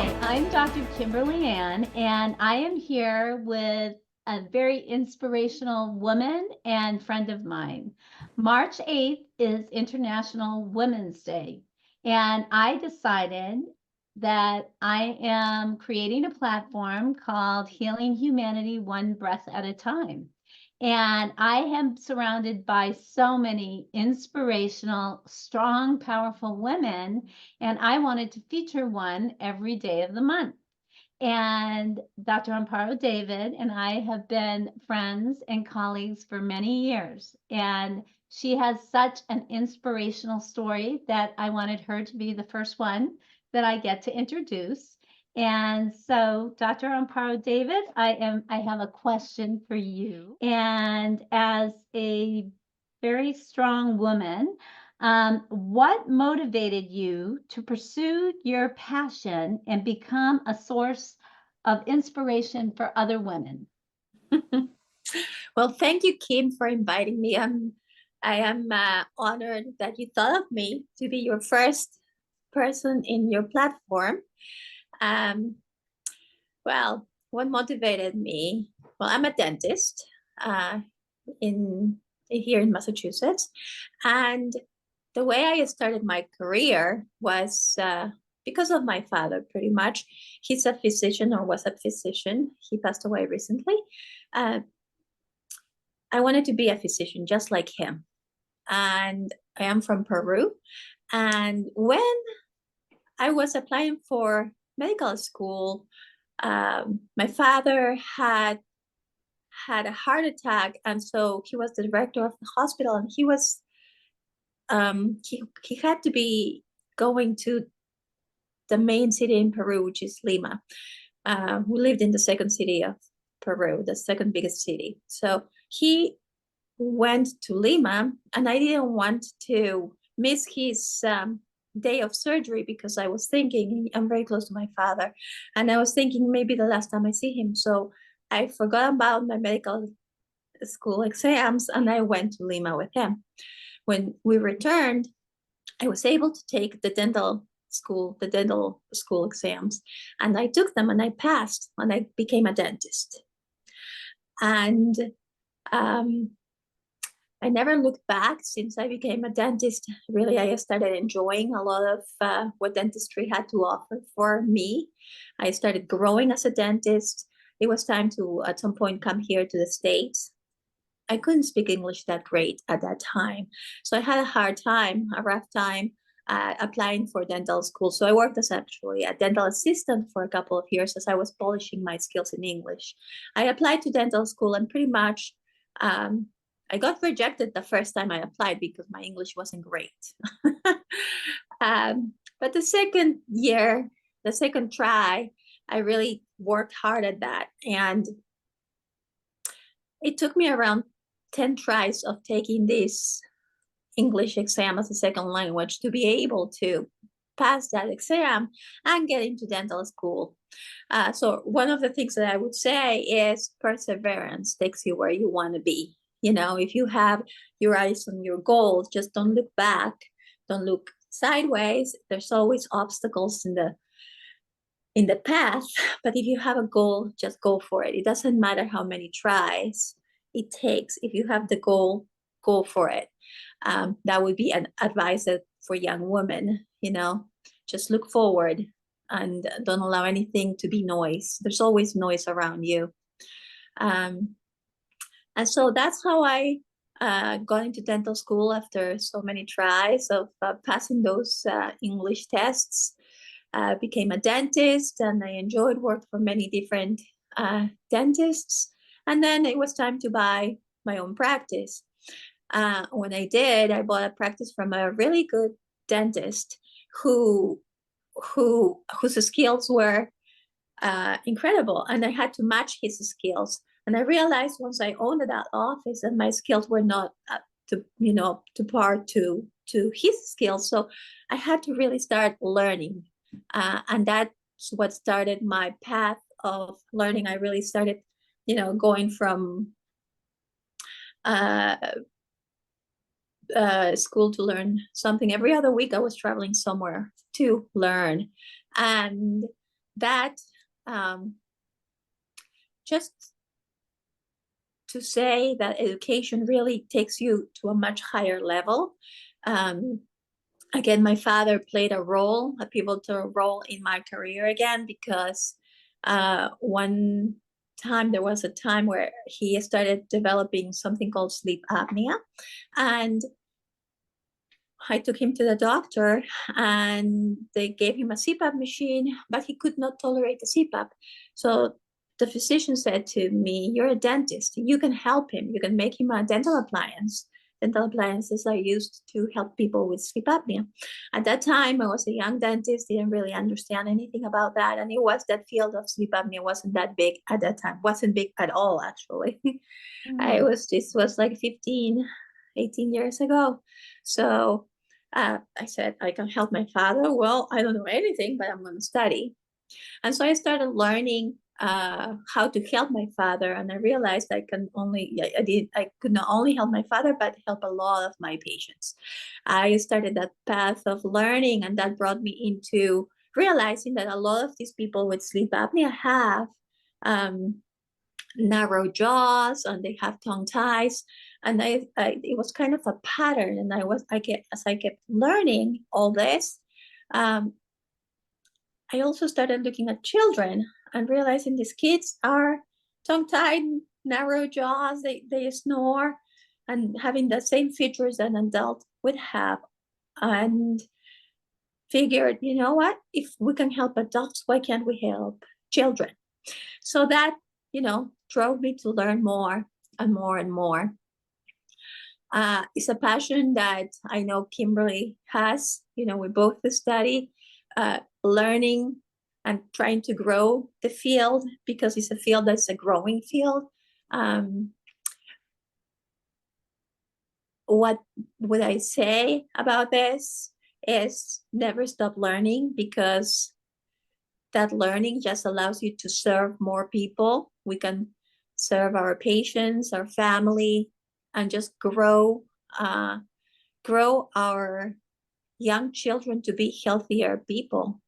Hi, I'm Dr. Kimberly Ann, and I am here with a very inspirational woman and friend of mine. March 8th is International Women's Day, and I decided that I am creating a platform called Healing Humanity One Breath at a Time. And I am surrounded by so many inspirational, strong, powerful women, and I wanted to feature one every day of the month. And Dr. Amparo David and I have been friends and colleagues for many years. And she has such an inspirational story that I wanted her to be the first one that I get to introduce. And so, Dr. Amparo David, I have a question for you. And as a very strong woman, what motivated you to pursue your passion and become a source of inspiration for other women? Well, thank you, Kim, for inviting me. I am honored that you thought of me to be your first person in your platform. Um, well, what motivated me? Well, I'm a dentist uh, in here in Massachusetts, and the way I started my career was because of my father. Pretty much, he's a physician or was a physician. He passed away recently. Uh, I wanted to be a physician just like him. And I am from Peru. And when I was applying for medical school, my father had a heart attack, and so he was the director of the hospital, and he had to be going to the main city in Peru, which is Lima. We lived in the second city of Peru, the second biggest city. So he went to Lima, and I didn't want to miss his day of surgery because I was thinking I'm very close to my father, and I was thinking maybe the last time I see him. So I forgot about my medical school exams, and I went to Lima with him. When we returned, I was able to take the dental school exams, and I took them and I passed, and I became a dentist. And um, I never looked back since I became a dentist. Really, I started enjoying a lot of what dentistry had to offer for me. I started growing as a dentist. It was time to, at some point, come here to the States. I couldn't speak English that great at that time. So I had a rough time applying for dental school. So I worked as actually a dental assistant for a couple of years as I was polishing my skills in English. I applied to dental school, and pretty much I got rejected the first time I applied because my English wasn't great. But the second try, I really worked hard at that. And it took me around 10 tries of taking this English exam as a second language to be able to pass that exam and get into dental school. So one of the things that I would say is perseverance takes you where you want to be. You know, if you have your eyes on your goal, just don't look back, don't look sideways. There's always obstacles in the path, but if you have a goal, just go for it. It doesn't matter how many tries it takes. If you have the goal, go for it. That would be an advice for young women. You know, just look forward and don't allow anything to be noise. There's always noise around you. And so that's how I got into dental school after so many tries of passing those English tests. Became a dentist, and I enjoyed work for many different dentists. And then it was time to buy my own practice. When I did, I bought a practice from a really good dentist whose skills were incredible, and I had to match his skills. And I realized once I owned that office that my skills were not to par to his skills. So I had to really start learning, and that's what started my path of learning. I really started, going from school to learn something. Every other week I was traveling somewhere to learn. And that just to say that education really takes you to a much higher level. Again, my father played a pivotal role in my career again, because one time there was a time where he started developing something called sleep apnea, and I took him to the doctor and they gave him a CPAP machine, but he could not tolerate the CPAP. So the physician said to me, "You're a dentist. You can help him. You can make him a dental appliance." Dental appliances are used to help people with sleep apnea. At that time, I was a young dentist, didn't really understand anything about that. And it was that field of sleep apnea wasn't that big at that time, wasn't big at all, actually. This was like 15, 18 years ago. So I said, I can help my father. Well, I don't know anything, but I'm going to study. And so I started learning how to help my father. And I realized I could not only help my father, but help a lot of my patients. I started that path of learning, and that brought me into realizing that a lot of these people with sleep apnea have narrow jaws and they have tongue ties, and it was kind of a pattern. And as I kept learning all this, I also started looking at children and realizing these kids are tongue tied, narrow jaws, they snore, and having the same features an adult would have. And figured, you know what, if we can help adults, why can't we help children? So that, drove me to learn more and more and more. It's a passion that I know Kimberly has. We both study learning and trying to grow the field, because it's a field that's a growing field. What would I say about this is never stop learning, because that learning just allows you to serve more people. We can serve our patients, our family, and just grow our young children to be healthier people.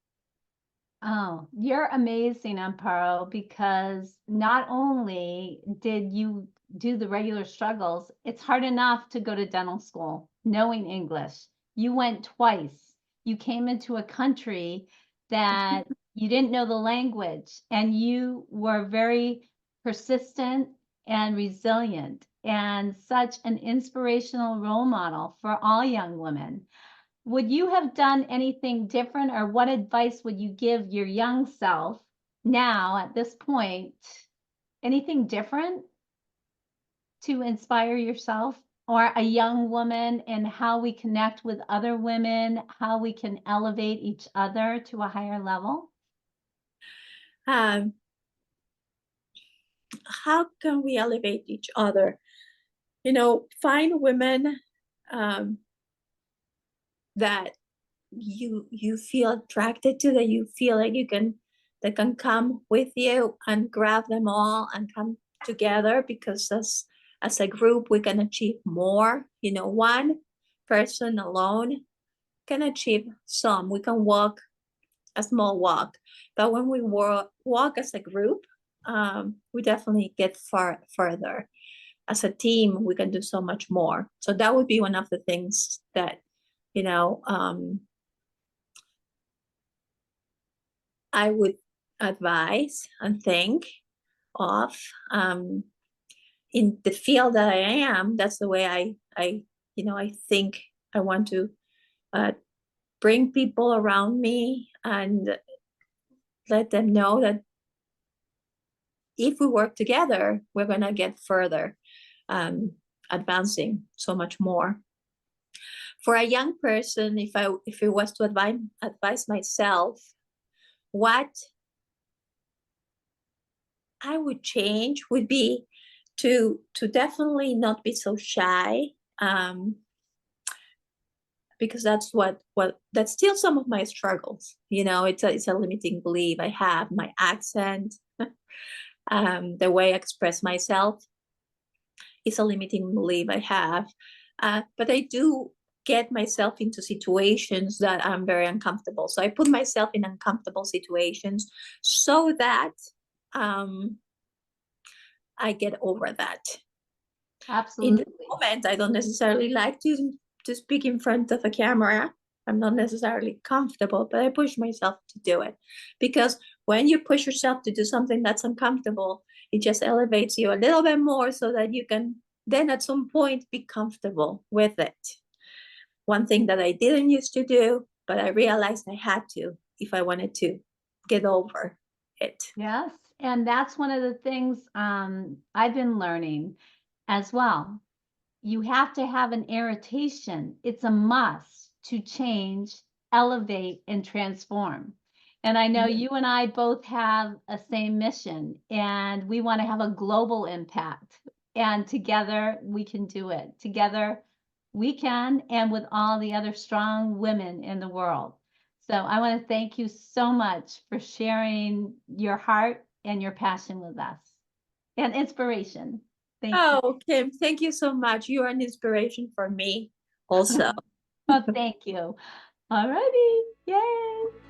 Oh, you're amazing, Amparo, because not only did you do the regular struggles, it's hard enough to go to dental school knowing English. You went twice. You came into a country that you didn't know the language, and you were very persistent and resilient, and such an inspirational role model for all young women. Would you have done anything different, or what advice would you give your young self now at this point? Anything different to inspire yourself or a young woman, and how we connect with other women, how we can elevate each other to a higher level? How can we elevate each other? Find women that you feel attracted to, that you feel like that can come with you, and grab them all and come together, because as a group we can achieve more. One person alone can achieve some. We can walk a small walk, but when we walk as a group, we definitely get further. As a team, we can do so much more. So that would be one of the things that I would advise and think of. In the field that I am, that's the way I think I want to bring people around me and let them know that if we work together, we're going to get further, advancing so much more. For a young person, if it was to advise myself, what I would change would be to definitely not be so shy, because that's that's still some of my struggles. It's a limiting belief I have. My accent, the way I express myself is a limiting belief I have. But I do get myself into situations that I'm very uncomfortable. So I put myself in uncomfortable situations so that I get over that. In the Absolutely. moment, I don't necessarily like to speak in front of a camera. I'm not necessarily comfortable, but I push myself to do it, because when you push yourself to do something that's uncomfortable, it just elevates you a little bit more so that you can then at some point be comfortable with it. One thing that I didn't used to do, but I realized I had to if I wanted to get over it. Yes. And that's one of the things I've been learning as well. You have to have an irritation. It's a must to change, elevate, and transform. And I know Yeah. you and I both have a same mission, and we want to have a global impact. And together we can do it. Together we can, and with all the other strong women in the world. So I want to thank you so much for sharing your heart and your passion with us and inspiration. Thank you. Oh, Kim, thank you so much. You are an inspiration for me also. Well, thank you. All righty. Yay.